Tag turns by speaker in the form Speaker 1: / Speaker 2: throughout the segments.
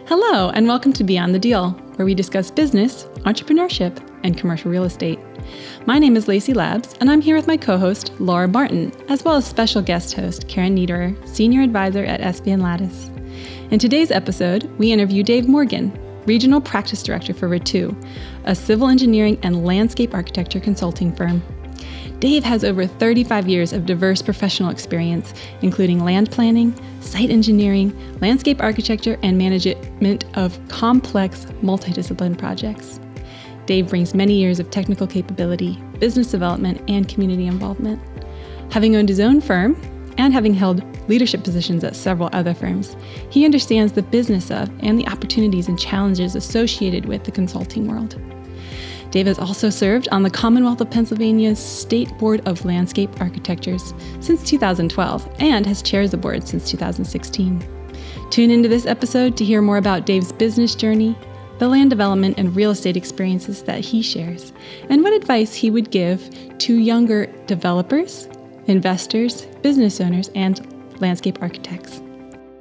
Speaker 1: Hello, and welcome to Beyond the Deal, where we discuss business, entrepreneurship, and commercial real estate. My name is Lacey Labs, and I'm here with my co-host, Laura Barton, as well as special guest host, Karen Niederer, Senior Advisor at SVN Latus. In today's episode, we interview Dave Morgan, Regional Practice Director for Rettew, a civil engineering and landscape architecture consulting firm. Dave has over 35 years of diverse professional experience, including land planning, site engineering, landscape architecture, and management of complex multidiscipline projects. Dave brings many years of technical capability, business development, and community involvement. Having owned his own firm and having held leadership positions at several other firms, he understands the business of and the opportunities and challenges associated with the consulting world. Dave has also served on the Commonwealth of Pennsylvania's State Board of Landscape Architectures since 2012 and has chaired the board since 2016. Tune into this episode to hear more about Dave's business journey, the land development and real estate experiences that he shares, and what advice he would give to younger developers, investors, business owners, and landscape architects.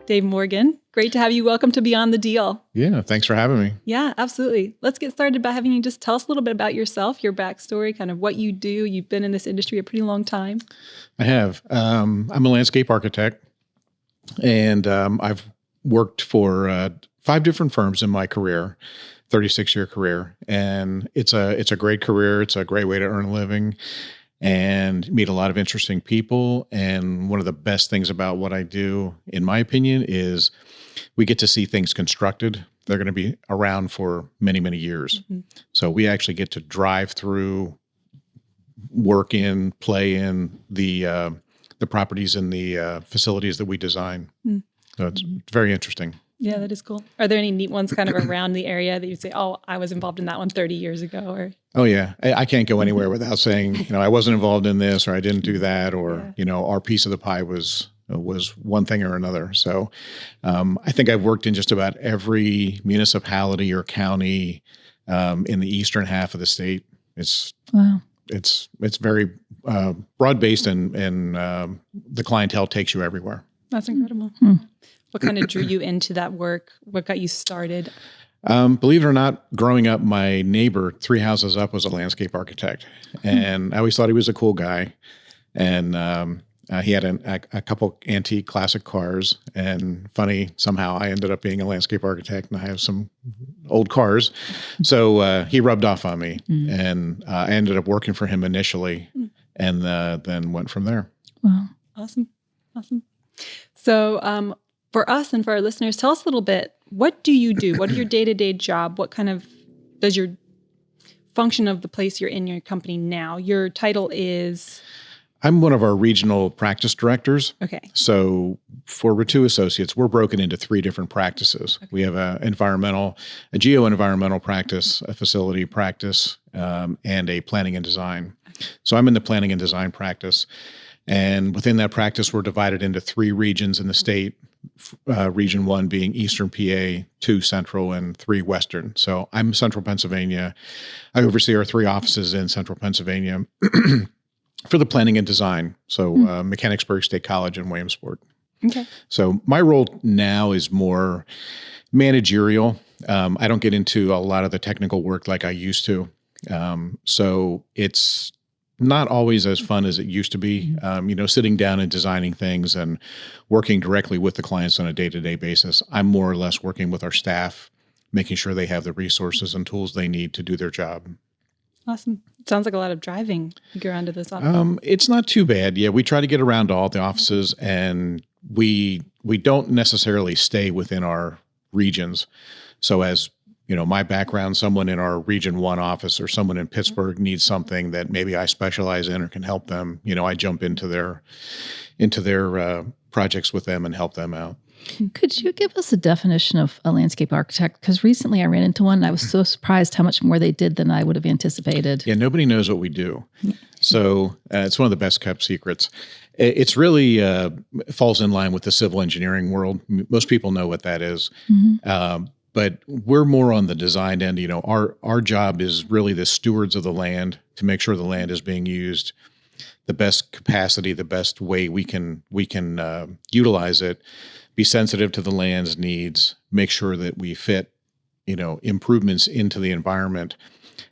Speaker 1: Dave Morgan, great to have you. Welcome to Beyond the Deal.
Speaker 2: Yeah, thanks for having me.
Speaker 1: Yeah, absolutely. Let's get started by having you just tell us a little bit about yourself, your backstory, kind of what you do. You've been in this industry a pretty long time.
Speaker 2: I have. I'm a landscape architect, and I've worked for 5 different firms in my career, 36-year career, and it's a great career. It's a great way to earn a living and meet a lot of interesting people. And one of the best things about what I do, in my opinion, is we get to see things constructed. They're going to be around for many, many years. Mm-hmm. So we actually get to drive through, work in, play in the properties and the facilities that we design. Mm. So it's very interesting.
Speaker 1: Yeah, that is cool. Are there any neat ones kind of around the area that you'd say, oh, I was involved in that one 30 years ago? Or
Speaker 2: Oh, yeah. I can't go anywhere without saying, I wasn't involved in this, or I didn't do that, or, our piece of the pie was one thing or another. So I think I've worked in just about every municipality or county in the eastern half of the state. It's very broad-based, and the clientele takes you everywhere.
Speaker 1: That's incredible. Hmm. What kind of drew you into that work? What got you started?
Speaker 2: Believe it or not, growing up, my neighbor 3 houses up was a landscape architect, and I always thought he was a cool guy. And he had a couple antique classic cars, and funny, somehow I ended up being a landscape architect, and I have some old cars. So he rubbed off on me, and I ended up working for him initially, and then went from there.
Speaker 1: Wow. Awesome. So for us and for our listeners, tell us a little bit, what do you do? What is your day-to-day job? What kind of does your function of the place you're in your company now? Your title is?
Speaker 2: I'm one of our regional practice directors.
Speaker 1: Okay.
Speaker 2: So for Rettew Associates, we're broken into 3 different practices. Okay. We have a geo-environmental practice, a facility practice, and a planning and design. Okay. So I'm in the planning and design practice. And within that practice, we're divided into 3 regions in the state, region 1 being Eastern PA, 2 Central, and 3 Western. So I'm Central Pennsylvania. I oversee our 3 offices in Central Pennsylvania for the planning and design. So Mechanicsburg State College and Williamsport. Okay. So my role now is more managerial. I don't get into a lot of the technical work like I used to. So it's not always as fun as it used to be, sitting down and designing things and working directly with the clients on a day-to-day basis. I'm more or less working with our staff, making sure they have the resources and tools they need to do their job.
Speaker 1: Awesome. Sounds like a lot of driving to get around to this office.
Speaker 2: It's not too bad. Yeah, we try to get around to all the offices, and we don't necessarily stay within our regions. So as my background, someone in our Region 1 office or someone in Pittsburgh needs something that maybe I specialize in or can help them, I jump into their projects with them and help them out.
Speaker 3: Could you give us a definition of a landscape architect? Because recently I ran into one and I was so surprised how much more they did than I would have anticipated.
Speaker 2: Yeah, nobody knows what we do. So it's one of the best kept secrets. It's really falls in line with the civil engineering world. Most people know what that is. Mm-hmm. But we're more on the design end. Our job is really the stewards of the land to make sure the land is being used the best capacity, the best way we can utilize it be sensitive to the land's needs, make sure that we fit, improvements into the environment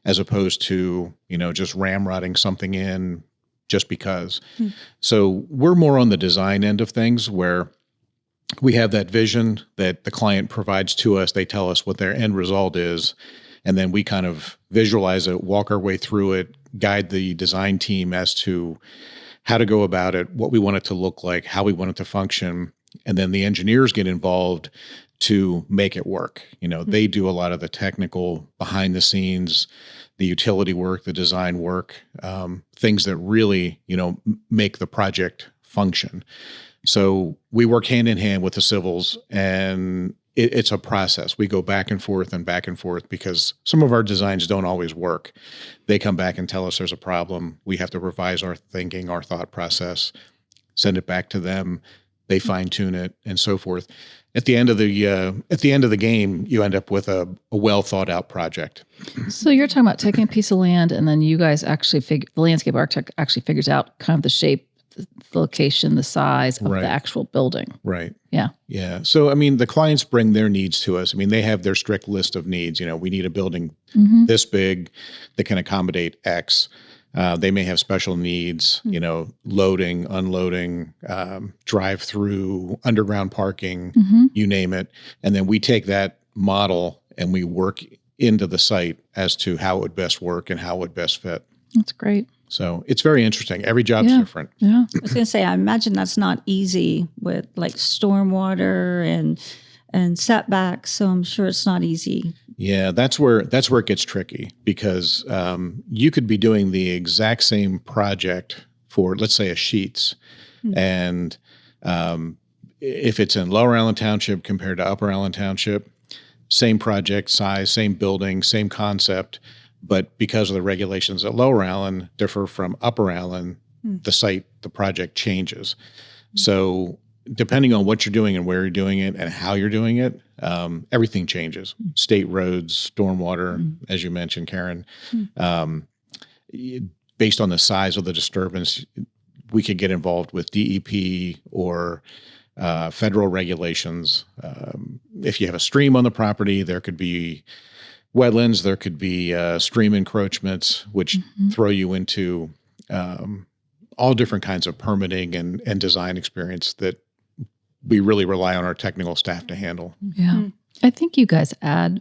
Speaker 2: as opposed to, just ramrodding something in just because. So we're more on the design end of things where we have that vision that the client provides to us. They tell us what their end result is, and then we kind of visualize it, walk our way through it, guide the design team as to how to go about it, what we want it to look like, how we want it to function. And then the engineers get involved to make it work. They do a lot of the technical behind the scenes, the utility work, the design work, things that really, make the project function. So we work hand in hand with the civils, and it's a process. We go back and forth because some of our designs don't always work. They come back and tell us there's a problem. We have to revise our thinking, our thought process, send it back to them. They fine tune it and so forth. At the end of the game, you end up with a well thought out project.
Speaker 3: So you're talking about taking a piece of land, and then you guys actually the landscape architect actually figures out kind of the shape, the location, the size of the actual building.
Speaker 2: Right.
Speaker 3: Yeah.
Speaker 2: Yeah. So, the clients bring their needs to us. They have their strict list of needs. We need a building this big that can accommodate X. They may have special needs, loading, unloading, drive-through, underground parking, you name it. And then we take that model and we work into the site as to how it would best work and how it would best fit.
Speaker 3: That's great.
Speaker 2: So it's very interesting. Every job's different.
Speaker 3: Yeah.
Speaker 4: I was going to say, I imagine that's not easy with like stormwater and setbacks. So I'm sure it's not easy.
Speaker 2: Yeah, that's where it gets tricky because you could be doing the exact same project for, let's say, a Sheets, and if it's in Lower Allen Township compared to Upper Allen Township, same project size, same building, same concept, but because of the regulations at Lower Allen differ from Upper Allen, the project changes. So depending on what you're doing and where you're doing it and how you're doing it, everything changes. State roads, stormwater, as you mentioned, Karen. Based on the size of the disturbance, we could get involved with DEP or federal regulations. If you have a stream on the property, there could be wetlands, there could be stream encroachments, which throw you into all different kinds of permitting and design experience that we really rely on our technical staff to handle.
Speaker 3: Yeah. I think you guys add,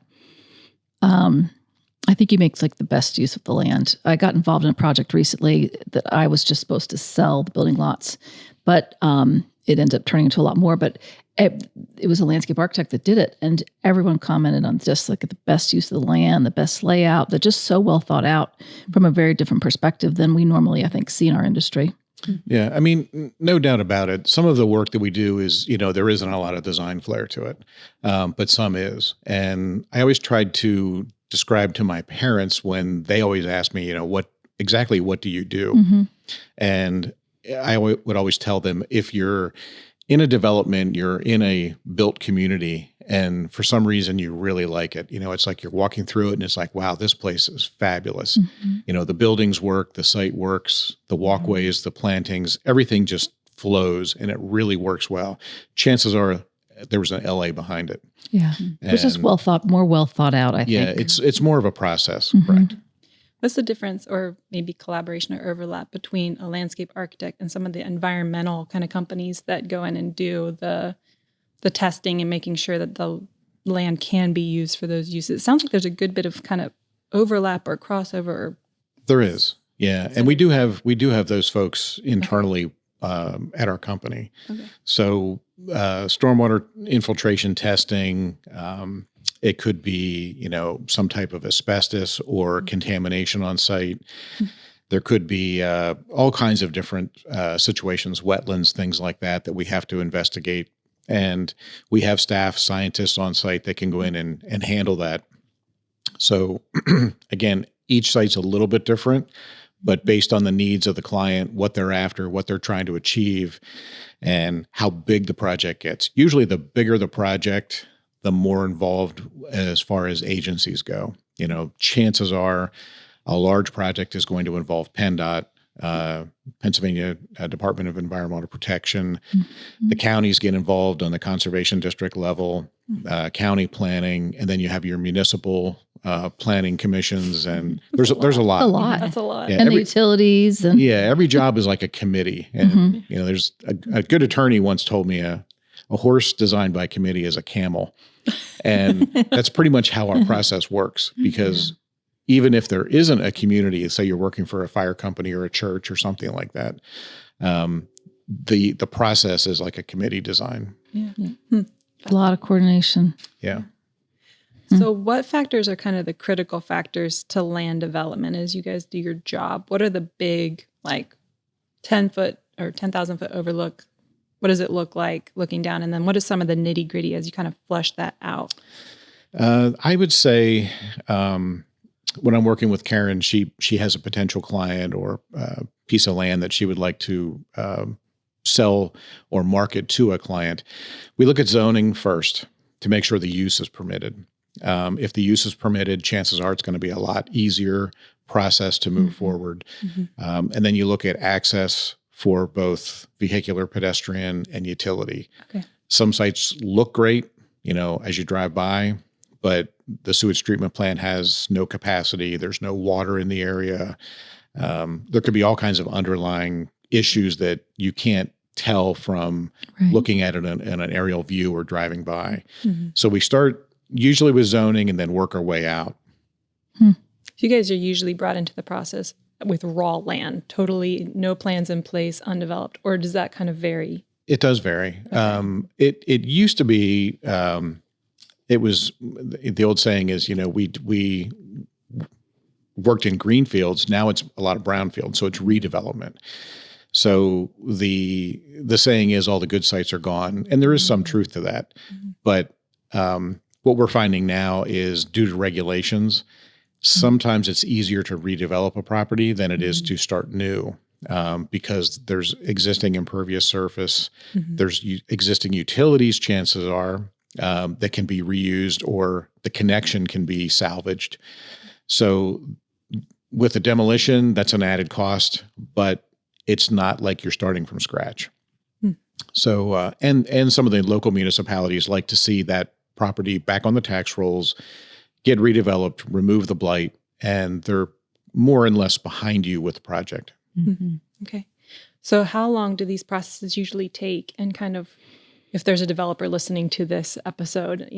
Speaker 3: I think you make like the best use of the land. I got involved in a project recently that I was just supposed to sell the building lots, but it ended up turning into a lot more. But it was a landscape architect that did it, and everyone commented on just like the best use of the land, the best layout. They're just so well thought out from a very different perspective than we normally, I think, see in our industry.
Speaker 2: Yeah, no doubt about it. Some of the work that we do is, there isn't a lot of design flair to it, but some is. And I always tried to describe to my parents when they always ask me, what do you do? And I would always tell them, if you're in a development, you're in a built community, and for some reason you really like it. It's like you're walking through it and it's like, wow, this place is fabulous. The buildings work, the site works, the walkways, the plantings, everything just flows and it really works well. Chances are there was an LA behind it.
Speaker 3: Yeah. Which is more well thought out, I think.
Speaker 2: Yeah, it's more of a process, correct.
Speaker 1: What's the difference or maybe collaboration or overlap between a landscape architect and some of the environmental kind of companies that go in and do the testing and making sure that the land can be used for those uses? It sounds like there's a good bit of kind of overlap or crossover.
Speaker 2: There is. Yeah. And we do have those folks internally at our company. Okay. So stormwater infiltration testing, it could be, some type of asbestos or contamination on site. There could be all kinds of different situations, wetlands, things like that we have to investigate. And we have staff, scientists on site that can go in and handle that. So again, each site's a little bit different, but based on the needs of the client, what they're after, what they're trying to achieve, and how big the project gets. Usually the bigger the project, the more involved as far as agencies go. Chances are a large project is going to involve PennDOT, Pennsylvania Department of Environmental Protection. The counties get involved on the conservation district level, county planning, and then you have your municipal planning commissions, and there's a lot.
Speaker 3: A lot.
Speaker 1: That's a lot.
Speaker 2: Yeah,
Speaker 3: And the utilities. And
Speaker 2: every job is like a committee. And, there's a good attorney once told me a horse designed by committee is a camel. And that's pretty much how our process works, because even if there isn't a community, say you're working for a fire company or a church or something like that, the process is like a committee design.
Speaker 3: a lot of coordination.
Speaker 2: Yeah.
Speaker 1: So what factors are kind of the critical factors to land development as you guys do your job? What are the big, like 10-foot or 10,000 foot overlook? What does it look like looking down? And then what is some of the nitty gritty as you kind of flesh that out?
Speaker 2: I would say when I'm working with Karen, she has a potential client or a piece of land that she would like to sell or market to a client. We look at zoning first to make sure the use is permitted. If the use is permitted, chances are it's going to be a lot easier process to move forward. And then you look at access for both vehicular, pedestrian, and utility.
Speaker 1: Okay.
Speaker 2: Some sites look great, as you drive by, but the sewage treatment plant has no capacity. There's no water in the area. There could be all kinds of underlying issues that you can't tell from looking at it in an aerial view or driving by. So we start usually with zoning and then work our way out.
Speaker 1: So you guys are usually brought into the process with raw land, totally no plans in place, undeveloped, or does that kind of vary?
Speaker 2: It does vary. Okay. It used to be, it was, the old saying is, we worked in green fields. Now it's a lot of brownfield, so it's redevelopment. So the saying is all the good sites are gone, and there is some truth to that. But what we're finding now is due to regulations, sometimes it's easier to redevelop a property than it is to start new, because there's existing impervious surface, there's existing utilities, chances are, that can be reused, or the connection can be salvaged. So with the demolition, that's an added cost, but it's not like you're starting from scratch. So, and some of the local municipalities like to see that property back on the tax rolls, get redeveloped, remove the blight, and they're more and less behind you with the project.
Speaker 1: Okay. So how long do these processes usually take? And kind of, if there's a developer listening to this episode,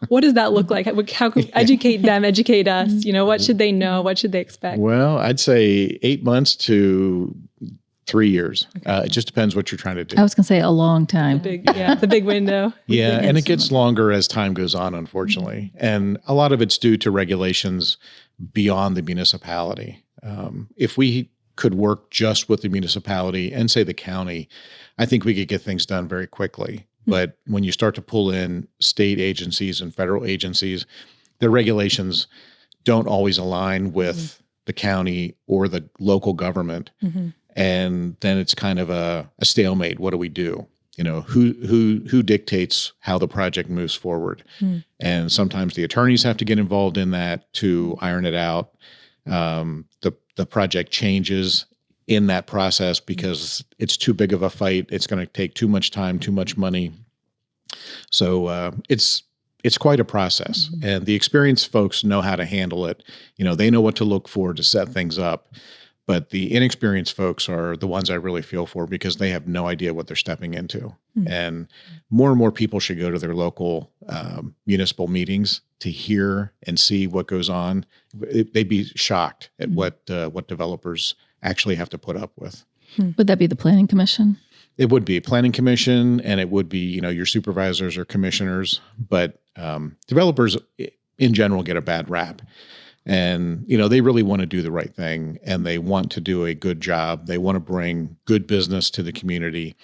Speaker 1: what does that look like? How can we educate them, educate us? What should they know? What should they expect?
Speaker 2: Well, I'd say 8 months to 3 years. Okay. It just depends what you're trying to do.
Speaker 3: I was going to say a long time.
Speaker 1: The big window.
Speaker 2: Yeah, and it gets longer as time goes on, unfortunately. And a lot of it's due to regulations beyond the municipality. If we could work just with the municipality and, say, the county, I think we could get things done very quickly. But when you start to pull in state agencies and federal agencies, the regulations don't always align with the county or the local government. And then it's kind of a stalemate. What do we do? Who dictates how the project moves forward? And sometimes the attorneys have to get involved in that to iron it out. The project changes in that process because it's too big of a fight. It's going to take too much time, too much money. So it's quite a process. And the experienced folks know how to handle it. They know what to look for to set things up. But the inexperienced folks are the ones I really feel for, because they have no idea what they're stepping into. And more people should go to their local municipal meetings to hear and see what goes on. They'd be shocked at what developers actually have to put up with.
Speaker 3: Would that be the Planning Commission?
Speaker 2: It would be Planning Commission, and it would be, your supervisors or commissioners. But developers in general get a bad rap. And, they really want to do the right thing, and they want to do a good job. They want to bring good business to the community.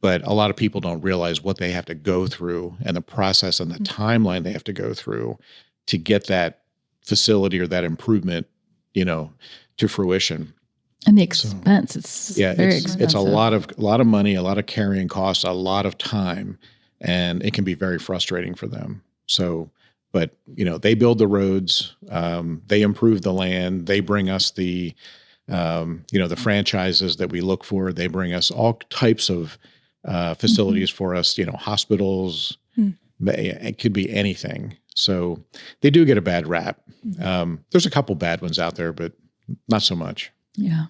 Speaker 2: But a lot of people don't realize what they have to go through and the process and the timeline they have to go through to get that facility or that improvement, to fruition.
Speaker 3: And the expense, it's very expensive.
Speaker 2: It's a lot of money, a lot of carrying costs, a lot of time, and it can be very frustrating for them. So, but they build the roads, they improve the land, they bring us the The franchises that we look for, they bring us all types of facilities for us, hospitals, it could be anything. So they do get a bad rap. There's a couple bad ones out there, but not so much.
Speaker 3: Yeah.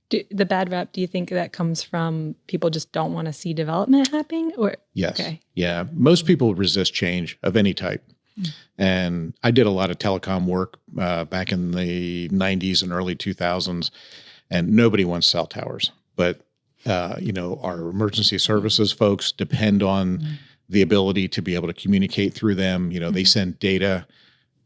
Speaker 1: The bad rap, do you think that comes from people just don't want to see development happening? Or
Speaker 2: Yes.
Speaker 1: Okay.
Speaker 2: Yeah. Most people resist change of any type. And I did a lot of telecom work back in the 90s and early 2000s, and nobody wants cell towers. But, our emergency services folks depend on the ability to be able to communicate through them. They send data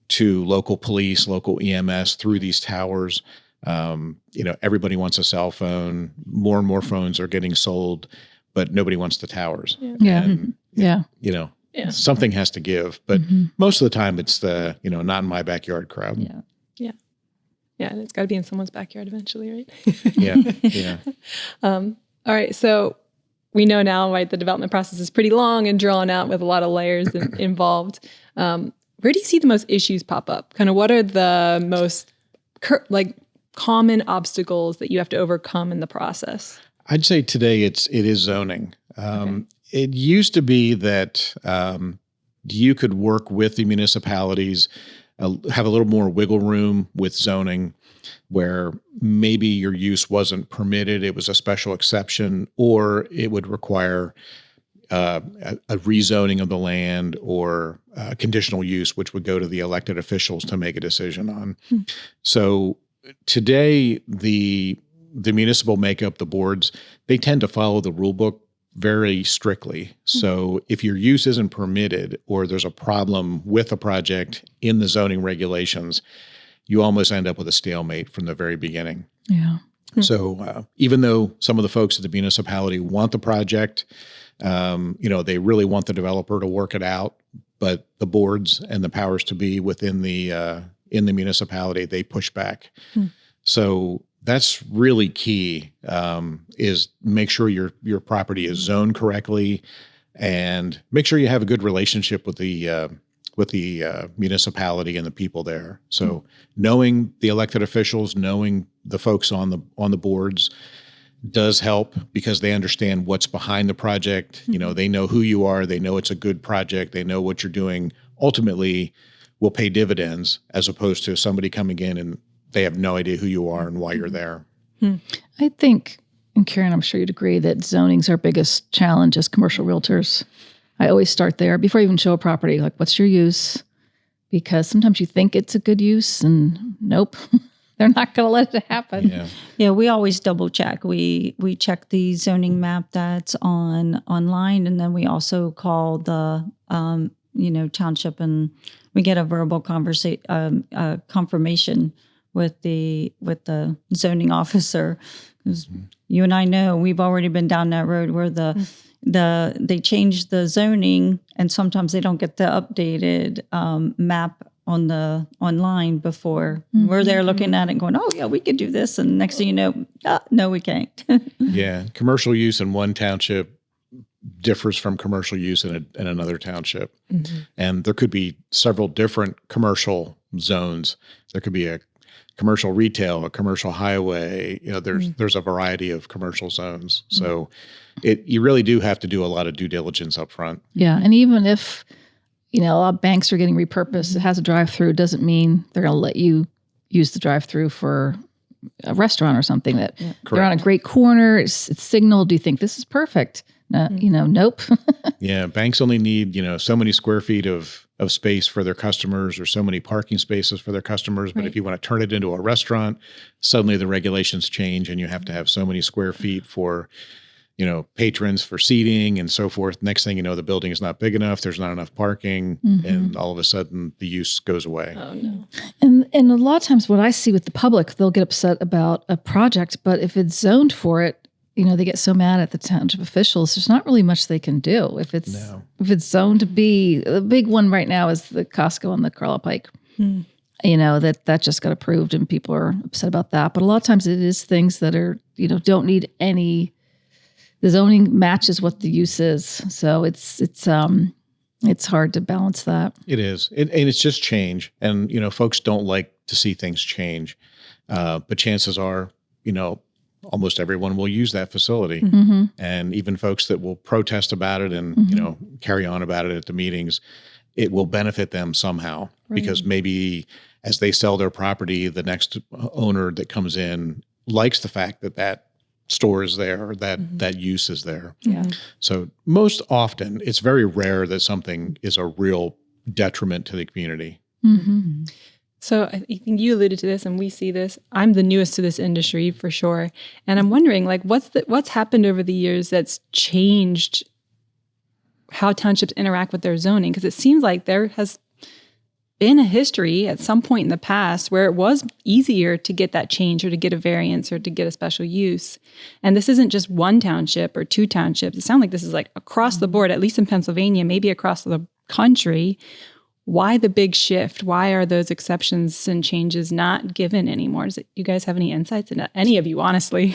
Speaker 2: to local police, local EMS through these towers. Everybody wants a cell phone. More and more phones are getting sold, but nobody wants the towers.
Speaker 3: Yeah.
Speaker 2: And,
Speaker 3: Yeah.
Speaker 2: something has to give. But most of the time it's the, not in my backyard crowd.
Speaker 4: Yeah.
Speaker 1: Yeah, and it's got to be in someone's backyard eventually, right?
Speaker 2: Yeah.
Speaker 1: All right, so we know now, right, the development process is pretty long and drawn out with a lot of layers involved. Where do you see the most issues pop up? Kind of what are the most common obstacles that you have to overcome in the process?
Speaker 2: I'd say today it is zoning. It used to be that you could work with the municipalities, have a little more wiggle room with zoning, where maybe your use wasn't permitted, it was a special exception, or it would require a rezoning of the land or conditional use, which would go to the elected officials to make a decision on. So today, the municipal makeup, the boards, they tend to follow the rule book very strictly. So if your use isn't permitted or there's a problem with a project in the zoning regulations, you almost end up with a stalemate from the very beginning.
Speaker 3: Yeah.
Speaker 2: So even though some of the folks at the municipality want the project, they really want the developer to work it out, but the boards and the powers to be within the in the municipality, they push back. So that's really key, is make sure your property is zoned correctly, and make sure you have a good relationship with the municipality and the people there. So knowing the elected officials, knowing the folks on the boards does help, because they understand what's behind the project. They know who you are. They know it's a good project. They know what you're doing ultimately will pay dividends, as opposed to somebody coming in and they have no idea who you are and why you're there.
Speaker 3: I think, and Karen, I'm sure you'd agree, that zoning's our biggest challenge as commercial realtors. I always start there before I even show a property, like, what's your use? Because sometimes you think it's a good use and nope, they're not going to let it happen.
Speaker 4: Yeah, we always double check. We check the zoning map that's online, and then we also call the township, and we get a verbal confirmation with the zoning officer. Because you and I know we've already been down that road where they change the zoning, and sometimes they don't get the updated map online before. We're there looking at it and going, oh yeah, we could do this, and next thing you know, no, we can't.
Speaker 2: Yeah, commercial use in one township differs from commercial use in another township, and there could be several different commercial zones. There could be a commercial retail, a commercial highway. There's a variety of commercial zones. So you really do have to do a lot of due diligence up front.
Speaker 3: Yeah, and even if a lot of banks are getting repurposed, it has a drive-through, doesn't mean they're going to let you use the drive-through for a restaurant or something. That they're on a great corner, it's signaled. Do you think this is perfect? No, nope.
Speaker 2: Yeah, banks only need so many square feet of space for their customers, or so many parking spaces for their customers. But if you want to turn it into a restaurant, suddenly the regulations change, and you have to have so many square feet for patrons, for seating and so forth. Next thing you know, the building is not big enough. There's not enough parking, and all of a sudden the use goes away.
Speaker 1: Oh no!
Speaker 3: And a lot of times, what I see with the public, they'll get upset about a project, but if it's zoned for it, they get so mad at the township officials. There's not really much they can do if it's zoned to be. The big one right now is the Costco on the Carlisle Pike. That just got approved, and people are upset about that. But a lot of times, it is things that are don't need any. The zoning matches what the use is, so it's hard to balance that.
Speaker 2: It is, and it's just change, and folks don't like to see things change. But chances are, almost everyone will use that facility. And even folks that will protest about it and, carry on about it at the meetings, it will benefit them somehow because maybe as they sell their property, the next owner that comes in likes the fact that that store is there, or that use is there.
Speaker 3: Yeah.
Speaker 2: So most often, it's very rare that something is a real detriment to the community.
Speaker 1: So I think you alluded to this, and we see this. I'm the newest to this industry for sure, and I'm wondering, like, what's happened over the years that's changed how townships interact with their zoning? Because it seems like there has been a history at some point in the past where it was easier to get that change or to get a variance or to get a special use. And this isn't just one township or two townships. It sounds like this is like across the board, at least in Pennsylvania, maybe across the country. Why the big shift? Why are those exceptions and changes not given anymore? You guys have any insights into any of you, honestly?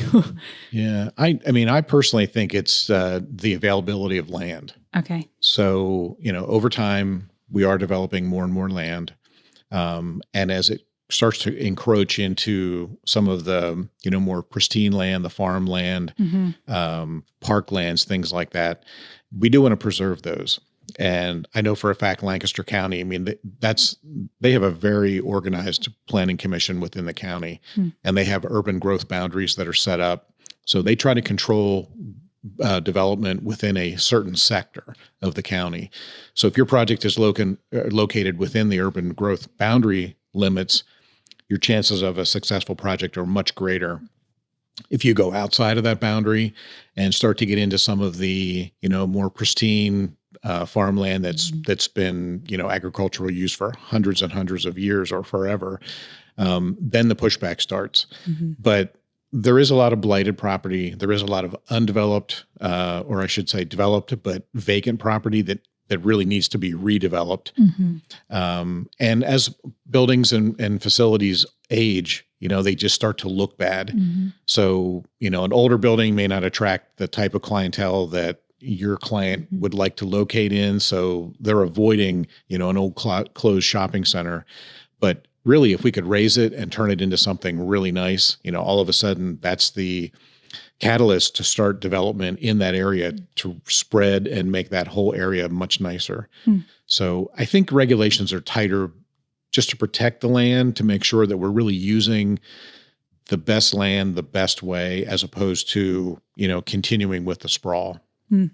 Speaker 2: Yeah. I personally think it's the availability of land.
Speaker 1: Okay.
Speaker 2: So, over time, we are developing more and more land. And as it starts to encroach into some of the, more pristine land, the farmland, parklands, things like that, we do want to preserve those. And I know for a fact, Lancaster County, they have a very organized planning commission within the county, and they have urban growth boundaries that are set up. So they try to control development within a certain sector of the county. So if your project is located within the urban growth boundary limits, your chances of a successful project are much greater. If you go outside of that boundary and start to get into some of the, more pristine farmland that's been, agricultural use for hundreds and hundreds of years or forever, then the pushback starts. But there is a lot of blighted property. There is a lot of undeveloped, or I should say developed, but vacant property that really needs to be redeveloped. And as buildings and facilities age, they just start to look bad. So, an older building may not attract the type of clientele that your client would like to locate in. So they're avoiding, an old closed shopping center. But really, if we could raise it and turn it into something really nice, all of a sudden that's the catalyst to start development in that area to spread and make that whole area much nicer. So I think regulations are tighter just to protect the land, to make sure that we're really using the best land the best way, as opposed to, continuing with the sprawl.
Speaker 1: You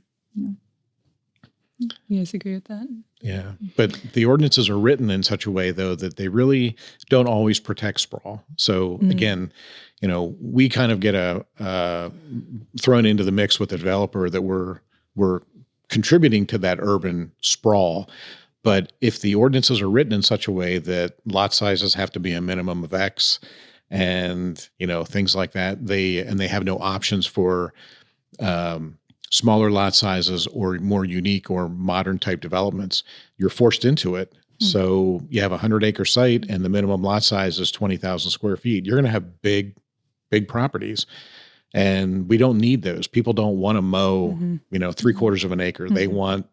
Speaker 1: guys agree with that?
Speaker 2: Yeah. But the ordinances are written in such a way, though, that they really don't always protect sprawl. So again, we kind of get thrown into the mix with the developer that we're contributing to that urban sprawl. But if the ordinances are written in such a way that lot sizes have to be a minimum of X and, things like that, they have no options for smaller lot sizes or more unique or modern type developments, you're forced into it. So you have a 100-acre site and the minimum lot size is 20,000 square feet. You're going to have big properties, and we don't need those. People don't want to mow, 3/4 of an acre. They want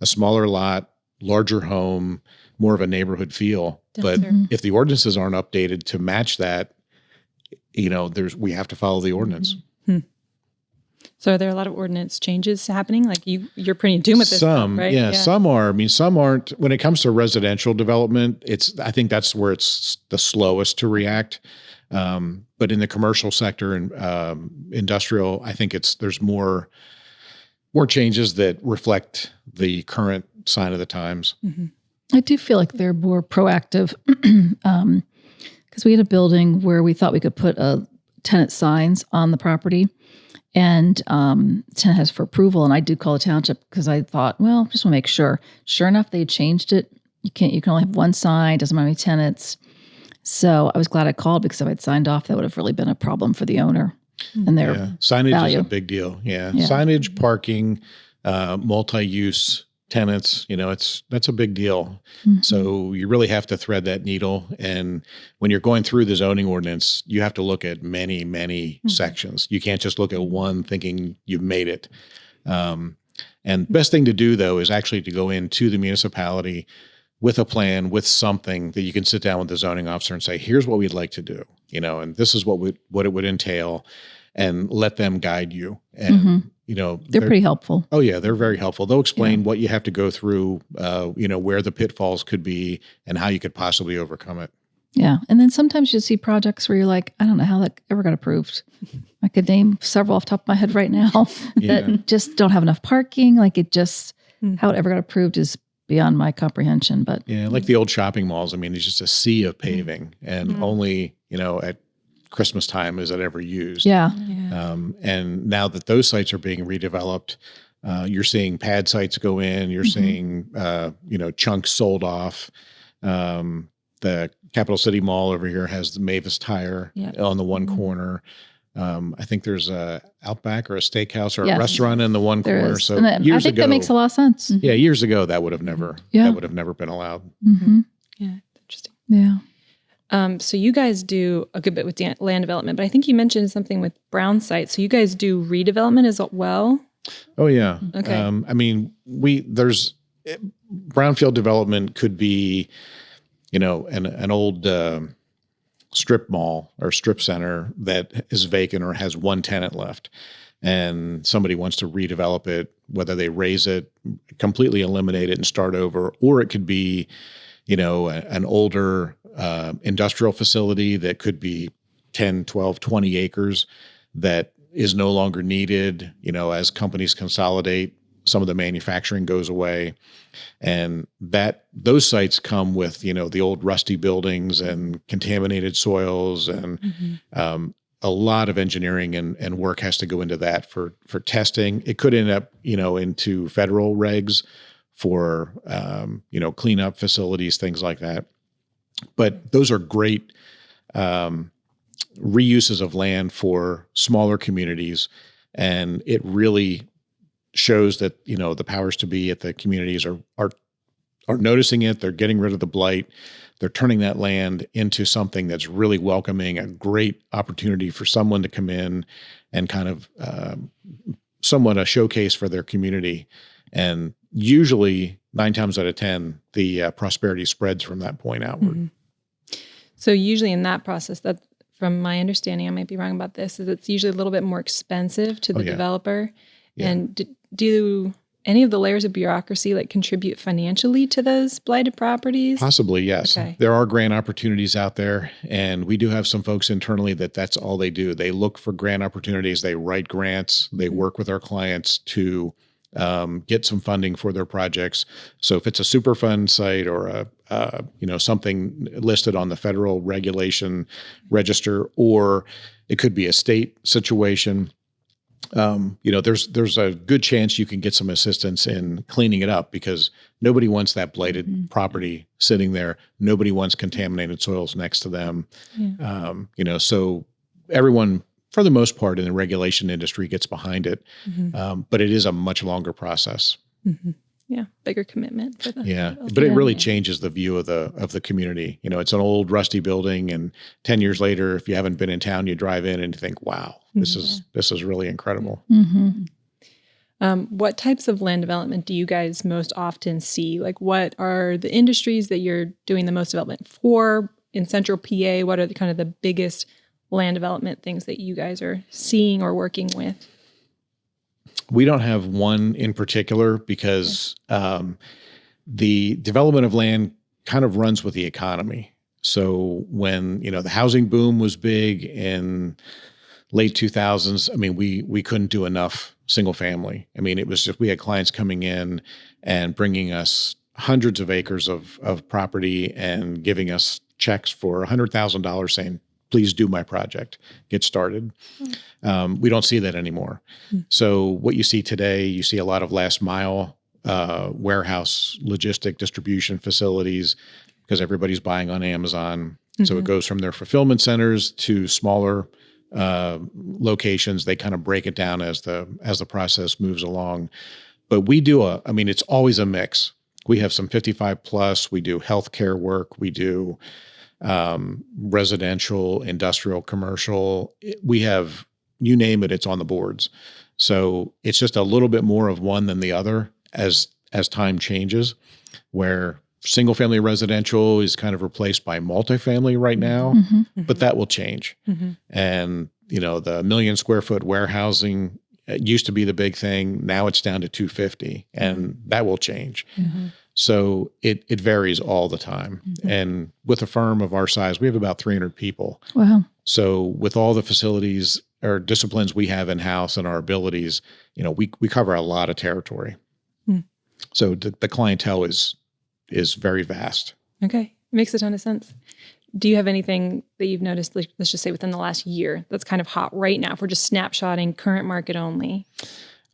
Speaker 2: a smaller lot, larger home, more of a neighborhood feel. But if the ordinances aren't updated to match that, we have to follow the ordinance.
Speaker 1: So are there a lot of ordinance changes happening? Like you're pretty in tune with this stuff, right?
Speaker 2: Yeah, some are. Some aren't. When it comes to residential development, I think that's where it's the slowest to react. But in the commercial sector and industrial, I think there's more changes that reflect the current sign of the times.
Speaker 3: I do feel like they're more proactive because we had a building where we thought we could put tenant signs on the property. And tenant has for approval, and I did call the township because I thought, well, just want to make sure. Sure enough, they had changed it. You can only have one sign, doesn't matter how many tenants. So I was glad I called, because if I'd signed off, that would have really been a problem for the owner and their
Speaker 2: signage
Speaker 3: value.
Speaker 2: is a big deal. Yeah. Signage, parking, multi-use tenants, that's a big deal. So you really have to thread that needle. And when you're going through the zoning ordinance, you have to look at many, many sections. You can't just look at one thinking you've made it. And the best thing to do, though, is actually to go into the municipality, with a plan, with something that you can sit down with the zoning officer and say, here's what we'd like to do, and this is what it would entail, and let them guide you. And,
Speaker 3: They're pretty helpful.
Speaker 2: Oh yeah, they're very helpful. They'll explain what you have to go through, where the pitfalls could be and how you could possibly overcome it.
Speaker 3: Yeah. And then sometimes you see projects where you're like, I don't know how that ever got approved. I could name several off the top of my head right now that just don't have enough parking. Like how it ever got approved is beyond my comprehension. But
Speaker 2: yeah, like the old shopping malls. I mean, it's just a sea of paving, and only, at Christmas time is it ever used.
Speaker 3: Yeah.
Speaker 2: And now that those sites are being redeveloped, you're seeing pad sites go in, you're seeing, chunks sold off. The Capital City Mall over here has the Mavis Tire on the one corner. I think there's a Outback or a steakhouse or a restaurant in the one corner. So
Speaker 3: I think that makes a lot of sense.
Speaker 2: Yeah, years ago that would have never been allowed.
Speaker 1: Yeah, interesting.
Speaker 3: Yeah.
Speaker 1: So you guys do a good bit with land development, but I think you mentioned something with brown sites. So you guys do redevelopment as well?
Speaker 2: Oh yeah.
Speaker 1: Okay.
Speaker 2: I mean, there's brownfield development could be, an old strip mall or strip center that is vacant or has one tenant left, and somebody wants to redevelop it, whether they raise it, completely eliminate it and start over, or it could be, an older industrial facility that could be 10, 12, 20 acres that is no longer needed, as companies consolidate, some of the manufacturing goes away. And those sites come with, the old rusty buildings and contaminated soils, and a lot of engineering and work has to go into that for testing. It could end up, into federal regs for, cleanup facilities, things like that. But those are great reuses of land for smaller communities. And it really shows that, the powers to be at the communities are noticing it. They're getting rid of the blight. They're turning that land into something that's really welcoming, a great opportunity for someone to come in and kind of somewhat a showcase for their community. And usually 9 times out of 10, the prosperity spreads from that point outward.
Speaker 1: So usually in that process, that from my understanding, I might be wrong about this, is it's usually a little bit more expensive to the developer. Yeah. And do any of the layers of bureaucracy contribute financially to those blighted properties?
Speaker 2: Possibly, yes. Okay. There are grant opportunities out there, and we do have some folks internally that's all they do. They look for grant opportunities. They write grants. They work with our clients to get some funding for their projects. So if it's a Superfund site or something listed on the federal regulation register, or it could be a state situation, there's a good chance you can get some assistance in cleaning it up, because nobody wants that blighted property sitting there. Nobody wants contaminated soils next to them. Yeah. So everyone, for the most part, in the regulation industry gets behind it. But it is a much longer process.
Speaker 1: Yeah. Bigger commitment. For
Speaker 2: but it really changes the view of the community. It's an old rusty building, and 10 years later, if you haven't been in town, you drive in and you think, wow, this is really incredible.
Speaker 1: What types of land development do you guys most often see? What are the industries that you're doing the most development for in Central PA? What are kind of the biggest land development things that you guys are seeing or working with?
Speaker 2: We don't have one in particular, because the development of land kind of runs with the economy. So when, the housing boom was big in late 2000s, I mean, we couldn't do enough single family. I mean, it was just, we had clients coming in and bringing us hundreds of acres of property and giving us checks for $100,000 saying, please do my project, get started. We don't see that anymore. So what you see today, you see a lot of last mile warehouse logistic distribution facilities, because everybody's buying on Amazon. So it goes from their fulfillment centers to smaller locations. They kind of break it down as the process moves along. But we do it's always a mix. We have some 55 plus, we do healthcare work, we do residential, industrial, commercial. We have, you name it, it's on the boards. So it's just a little bit more of one than the other as time changes, where single family residential is kind of replaced by multifamily right now, but that will change. And, the 1 million square foot warehousing used to be the big thing. Now it's down to 250, and that will change. So it varies all the time. And with a firm of our size, we have about 300 people.
Speaker 3: Wow.
Speaker 2: So with all the facilities or disciplines we have in-house and our abilities, we cover a lot of territory. So the clientele is very vast.
Speaker 1: Okay. Makes a ton of sense. Do you have anything that you've noticed, like, let's just say within the last year, that's kind of hot right now if we're just snapshotting current market only?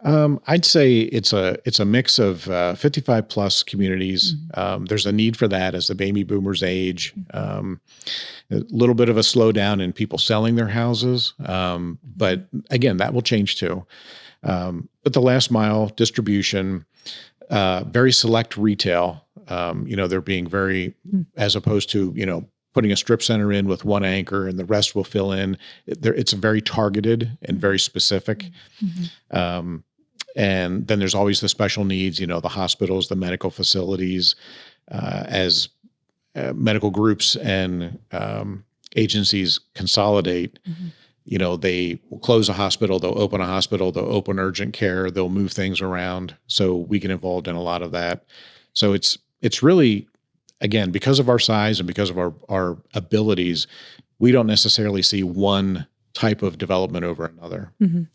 Speaker 2: I'd say it's a mix of 55 plus communities. There's a need for that as the baby boomers age. A little bit of a slowdown in people selling their houses, but again, that will change too. But the last mile distribution, very select retail. They're being very, as opposed to putting a strip center in with one anchor and the rest will fill in. It's very targeted and very specific. And then there's always the special needs, the hospitals, the medical facilities, as medical groups and agencies consolidate. They will close a hospital, they'll open a hospital, they'll open urgent care, they'll move things around. So we get involved in a lot of that. So it's really, again, because of our size and because of our abilities, we don't necessarily see one type of development over another,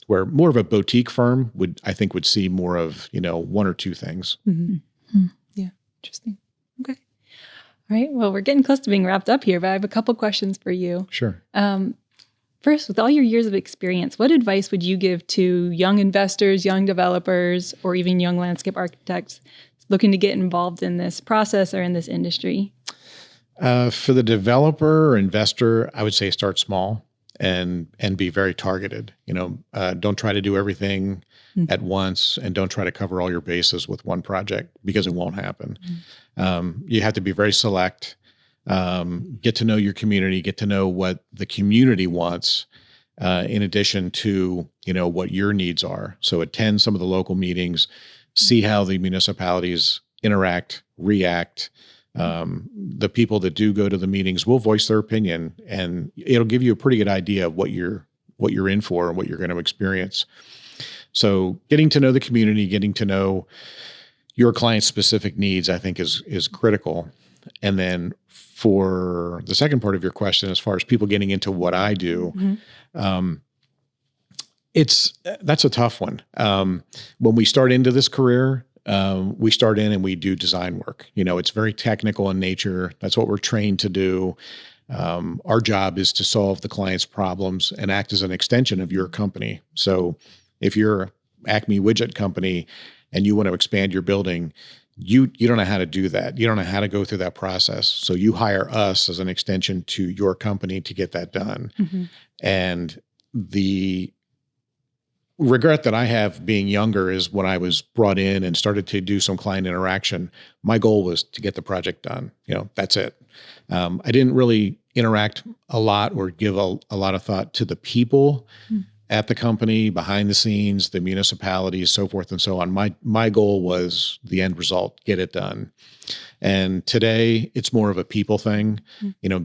Speaker 2: where more of a boutique firm would see more of, one or two things.
Speaker 1: Yeah. Interesting. Okay. All right. Well, we're getting close to being wrapped up here, but I have a couple questions for you.
Speaker 2: Sure.
Speaker 1: First, with all your years of experience, what advice would you give to young investors, young developers, or even young landscape architects looking to get involved in this process or in this industry?
Speaker 2: For the developer or investor, I would say start small and be very targeted. Don't try to do everything at once, and don't try to cover all your bases with one project, because it won't happen. You have to be very select, get to know your community, get to know what the community wants, in addition to, what your needs are. So attend some of the local meetings, see how the municipalities interact, react. The people that do go to the meetings will voice their opinion, and it'll give you a pretty good idea of what you're in for and what you're going to experience. So getting to know the community, getting to know your client's specific needs, I think is critical. And then for the second part of your question, as far as people getting into what I do, that's a tough one. When we start into this career, we start in and we do design work. It's very technical in nature. That's what we're trained to do. Our job is to solve the client's problems and act as an extension of your company. So if you're Acme Widget Company and you want to expand your building, you don't know how to do that. You don't know how to go through that process. So you hire us as an extension to your company to get that done. And the regret that I have being younger is when I was brought in and started to do some client interaction, my goal was to get the project done. That's it. I didn't really interact a lot or give a lot of thought to the people at the company, behind the scenes, the municipalities, so forth and so on. My goal was the end result, get it done. And today it's more of a people thing.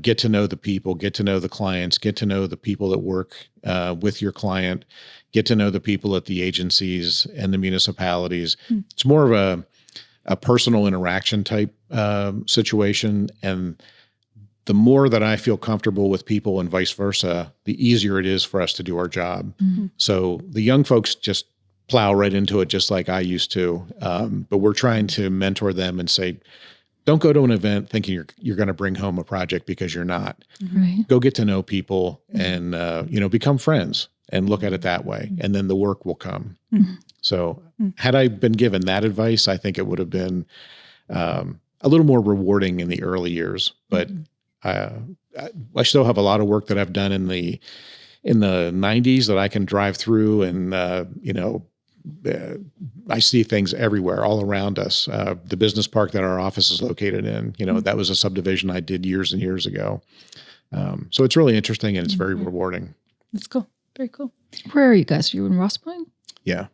Speaker 2: Get to know the people, get to know the clients, get to know the people that work with your client, get to know the people at the agencies and the municipalities. It's more of a personal interaction type situation. And the more that I feel comfortable with people and vice versa, the easier it is for us to do our job. So the young folks just plow right into it, just like I used to. But we're trying to mentor them and say, don't go to an event thinking you're going to bring home a project, because you're not.
Speaker 3: Right.
Speaker 2: Go get to know people and, become friends and look at it that way. And then the work will come. So had I been given that advice, I think it would have been a little more rewarding in the early years. But I still have a lot of work that I've done in the 90s that I can drive through, and I see things everywhere, all around us. The business park that our office is located in, that was a subdivision I did years and years ago. So it's really interesting, and it's very rewarding.
Speaker 1: That's cool. Very cool.
Speaker 3: Where are you guys? Are you in Ross Point?
Speaker 2: Yeah.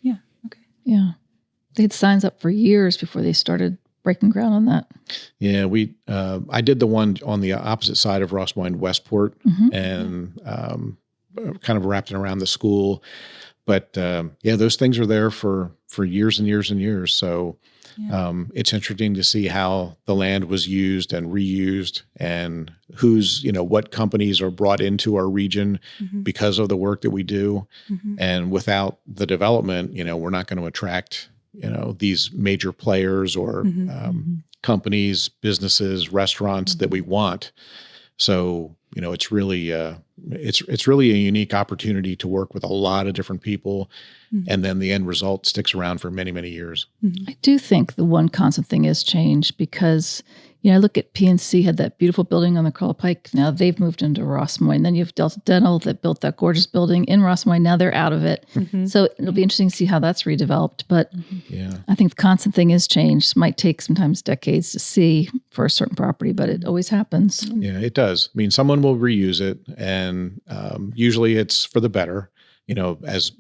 Speaker 1: Yeah. Okay.
Speaker 3: Yeah. They had signs up for years before they started breaking ground on that.
Speaker 2: Yeah, I did the one on the opposite side of Ross Wine Westport, and kind of wrapped it around the school. But those things are there for years and years and years. So it's interesting to see how the land was used and reused, and what companies are brought into our region because of the work that we do. And without the development, we're not going to attract, these major players or companies, businesses, restaurants that we want. So, it's really it's really a unique opportunity to work with a lot of different people, and then the end result sticks around for many, many years.
Speaker 3: I do think the one constant thing is change, because I look at PNC had that beautiful building on the Carla Pike. Now they've moved into Ross Moines. Then you have Delta Dental that built that gorgeous building in Ross Moines. Now they're out of it. So it'll be interesting to see how that's redeveloped. But I think the constant thing is change. It might take sometimes decades to see for a certain property, but it always happens.
Speaker 2: Yeah, it does. I mean, someone will reuse it, and usually it's for the better. As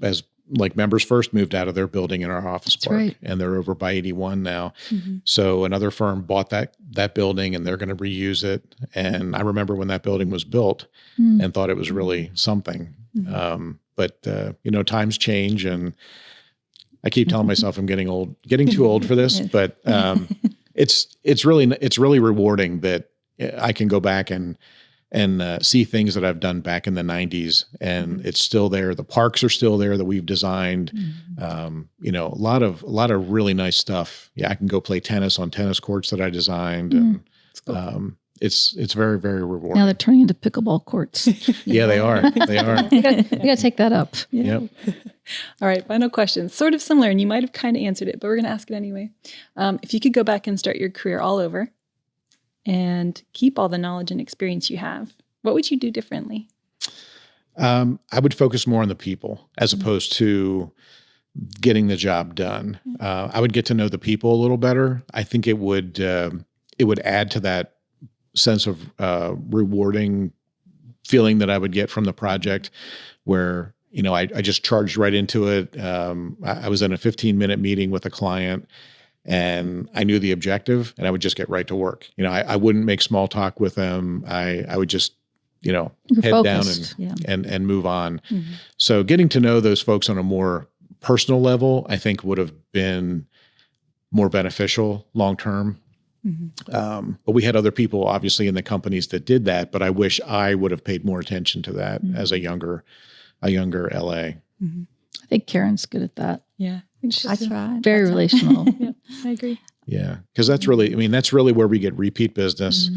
Speaker 2: like Members First moved out of their building in our office park, and they're over by 81 now. So another firm bought that building, and they're going to reuse it. And I remember when that building was built and thought it was really something. But times change, and I keep telling myself I'm getting too old for this, but it's really rewarding that I can go back and see things that I've done back in the 90s, and it's still there. The parks are still there that we've designed. A lot of really nice stuff. Yeah, I can go play tennis on tennis courts that I designed, and it's very, very rewarding.
Speaker 3: Now they're turning into pickleball courts.
Speaker 2: Yeah, they are. They are.
Speaker 3: You got to take that up.
Speaker 2: Yep.
Speaker 1: All right, final question. Sort of similar, and you might have kind of answered it, but we're going to ask it anyway. If you could go back and start your career all over and keep all the knowledge and experience you have, what would you do differently?
Speaker 2: I would focus more on the people as opposed to getting the job done. I would get to know the people a little better. I think it would add to that sense of rewarding feeling that I would get from the project, where I just charged right into it. I was in a 15-minute meeting with a client, and I knew the objective, and I would just get right to work. I wouldn't make small talk with them. I would just, head
Speaker 3: focused.
Speaker 2: down and move on. So getting to know those folks on a more personal level, I think would have been more beneficial long-term. But we had other people obviously in the companies that did that, but I wish I would have paid more attention to that as a younger LA.
Speaker 3: I think Karen's good at that.
Speaker 1: Yeah.
Speaker 4: That's right.
Speaker 3: Very relational.
Speaker 1: Yeah, I agree.
Speaker 2: Yeah. Cause that's really where we get repeat business.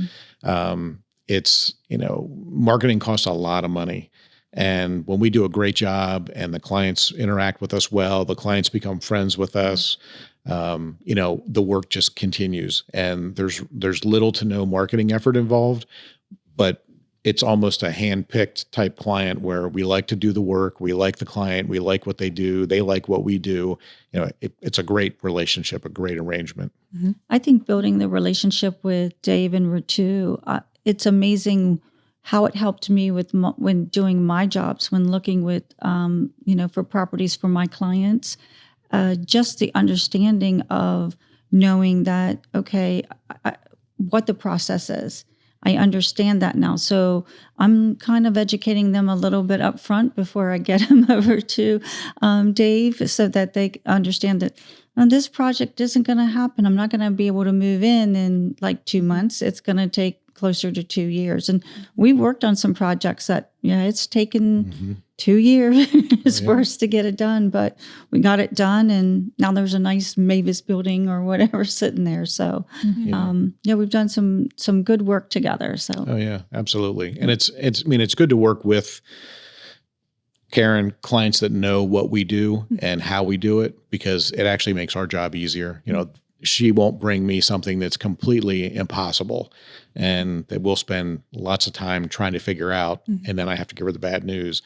Speaker 2: It's, marketing costs a lot of money. And when we do a great job and the clients interact with us well, the clients become friends with us, the work just continues, and there's little to no marketing effort involved, but it's almost a hand-picked type client where we like to do the work. We like the client. We like what they do. They like what we do. It's a great relationship, a great arrangement.
Speaker 4: I think building the relationship with Dave and Rettew, it's amazing how it helped me when doing my jobs, when looking with, for properties for my clients. Just the understanding of knowing that, okay, what the process is. I understand that now. So I'm kind of educating them a little bit up front before I get them over to Dave, so that they understand that this project isn't going to happen. I'm not going to be able to move in like 2 months. It's going to take closer to 2 years. And we worked on some projects that, it's taken 2 years for us to get it done, but we got it done. And now there's a nice Mavis building or whatever sitting there. So, we've done some good work together. So,
Speaker 2: oh yeah, absolutely. And it's good to work with Karen, clients that know what we do and how we do it, because it actually makes our job easier. She won't bring me something that's completely impossible and that we'll spend lots of time trying to figure out. And then I have to give her the bad news.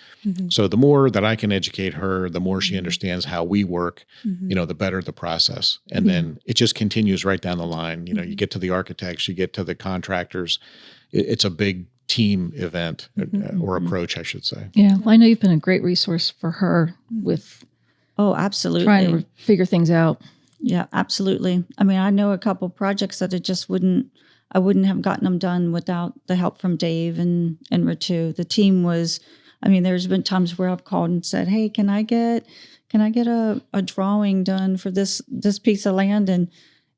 Speaker 2: So the more that I can educate her, the more she understands how we work, the better the process. And then it just continues right down the line. You get to the architects, you get to the contractors. It's a big team event or approach, I should say.
Speaker 3: Yeah. Well, I know you've been a great resource for her with
Speaker 4: absolutely
Speaker 3: trying to figure things out.
Speaker 4: Yeah, absolutely. I mean, I know a couple projects that I wouldn't have gotten them done without the help from Dave and Rettew. The team was, I mean, there's been times where I've called and said, "Hey, can I get a drawing done for this piece of land?" And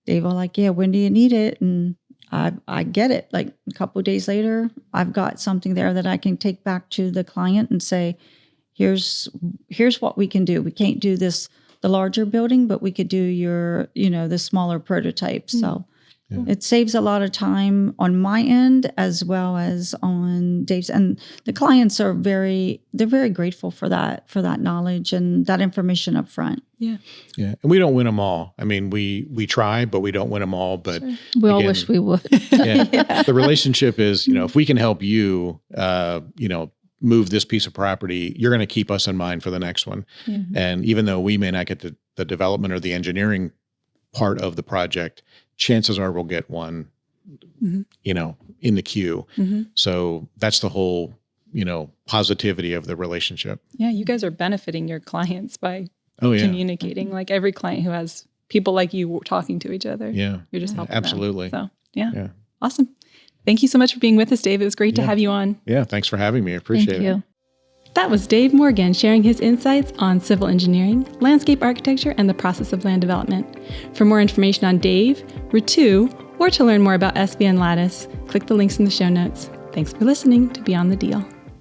Speaker 4: Dave was like, "Yeah, when do you need it?" And I get it. Like a couple of days later, I've got something there that I can take back to the client and say, here's what we can do. We can't do the larger building, but we could do the smaller prototype. So it saves a lot of time on my end as well as on Dave's. And the clients they're very grateful for that knowledge and that information up front.
Speaker 1: Yeah.
Speaker 2: Yeah. And we don't win them all. I mean, we try, but we don't win them all. But
Speaker 3: We all wish we would.
Speaker 2: The relationship is, if we can help you, move this piece of property, you're going to keep us in mind for the next one.
Speaker 1: Yeah.
Speaker 2: And even though we may not get the development or the engineering part of the project, chances are we'll get one, in the queue.
Speaker 1: Mm-hmm.
Speaker 2: So that's the whole, positivity of the relationship.
Speaker 1: Yeah. You guys are benefiting your clients by
Speaker 2: Oh yeah.
Speaker 1: communicating. Like every client who has people like you talking to each other.
Speaker 2: Yeah.
Speaker 1: You're just helping
Speaker 2: Absolutely.
Speaker 1: them. So
Speaker 2: Yeah.
Speaker 1: Awesome. Thank you so much for being with us, Dave. It was great to have you on.
Speaker 2: Yeah. Thanks for having me. I appreciate
Speaker 3: Thank you.
Speaker 2: it.
Speaker 1: That was Dave Morgan sharing his insights on civil engineering, landscape architecture, and the process of land development. For more information on Dave, Rettew, or to learn more about SVN Latus, click the links in the show notes. Thanks for listening to Beyond the Deal.